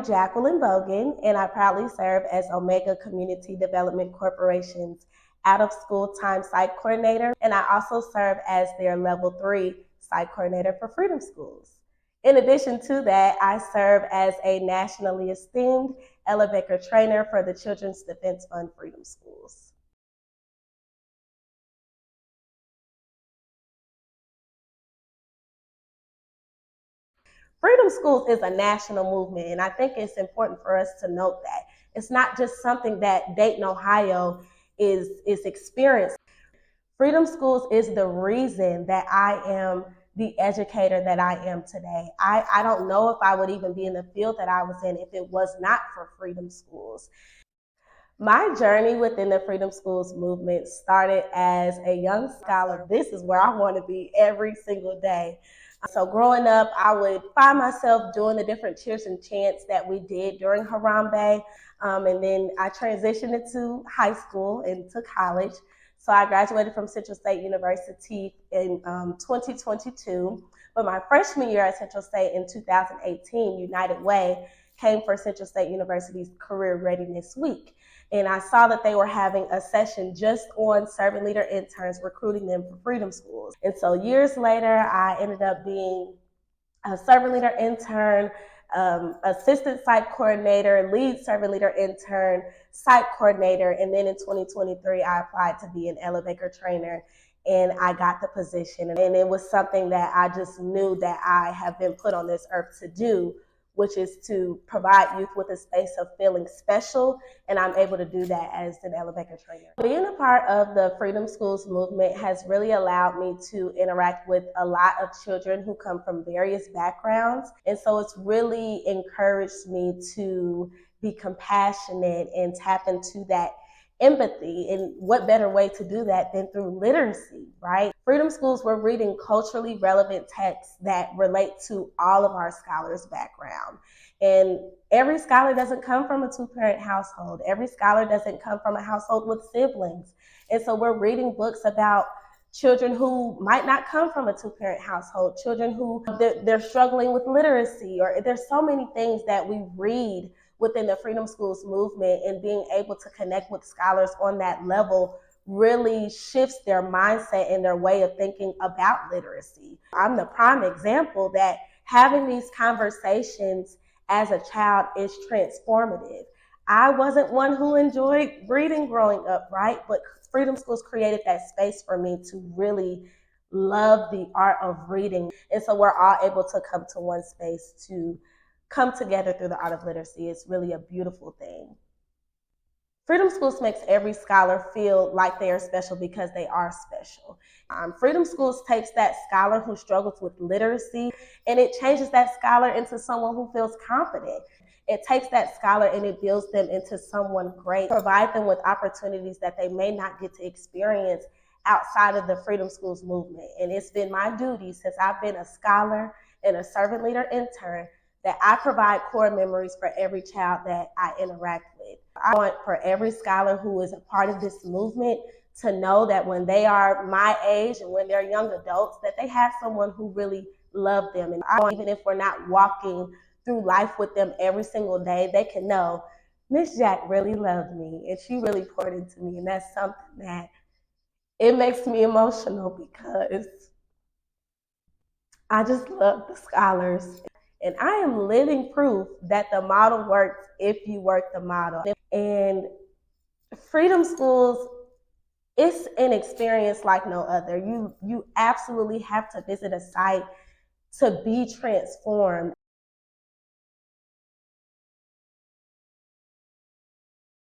am Jacqueline Bogan, and I proudly serve as Omega Community Development Corporation's out-of-school time site coordinator, and I also serve as their Level 3 site coordinator for Freedom Schools. In addition to that, I serve as a nationally esteemed elevator trainer for the Children's Defense Fund Freedom Schools. Freedom Schools is a national movement, and I think it's important for us to note that. It's not just something that Dayton, Ohio is experiencing. Freedom Schools is the reason that I am the educator that I am today. I don't know if I would even be in the field that I was in if it was not for Freedom Schools. My journey within the Freedom Schools movement started as a young scholar. This is where I want to be every single day. So growing up, I would find myself doing the different cheers and chants that we did during Harambe. And then I transitioned into high school and to college. So I graduated from Central State University in 2022. But my freshman year at Central State in 2018, United Way came for Central State University's Career Readiness Week. And I saw that they were having a session just on servant leader interns, recruiting them for Freedom Schools. And so years later, I ended up being a servant leader intern, assistant site coordinator, lead servant leader intern, site coordinator. And then in 2023, I applied to be an elevator trainer, and I got the position. And it was something that I just knew that I have been put on this earth to do, which is to provide youth with a space of feeling special, and I'm able to do that as an elevator trainer. Being a part of the Freedom Schools movement has really allowed me to interact with a lot of children who come from various backgrounds, and so it's really encouraged me to be compassionate and tap into that empathy. And what better way to do that than through literacy, right? Freedom Schools, we're reading culturally relevant texts that relate to all of our scholars' background. And every scholar doesn't come from a two-parent household. Every scholar doesn't come from a household with siblings. And so we're reading books about children who might not come from a two-parent household, children who they're struggling with literacy, or there's so many things that we read within the Freedom Schools movement, and being able to connect with scholars on that level really shifts their mindset and their way of thinking about literacy. I'm the prime example that having these conversations as a child is transformative. I wasn't one who enjoyed reading growing up, right? But Freedom Schools created that space for me to really love the art of reading. And so we're all able to come to one space to come together through the art of literacy. Is really a beautiful thing. Freedom Schools makes every scholar feel like they are special because they are special. Freedom Schools takes that scholar who struggles with literacy, and it changes that scholar into someone who feels confident. It takes that scholar and it builds them into someone great, provide them with opportunities that they may not get to experience outside of the Freedom Schools movement. And it's been my duty since I've been a scholar and a servant leader intern that I provide core memories for every child that I interact with. I want for every scholar who is a part of this movement to know that when they are my age and when they're young adults, that they have someone who really loved them. And I want, even if we're not walking through life with them every single day, they can know Miss Jack really loved me and she really poured into me. And that's something that it makes me emotional, because I just love the scholars. And I am living proof that the model works if you work the model. And Freedom Schools, it's an experience like no other. You absolutely have to visit a site to be transformed.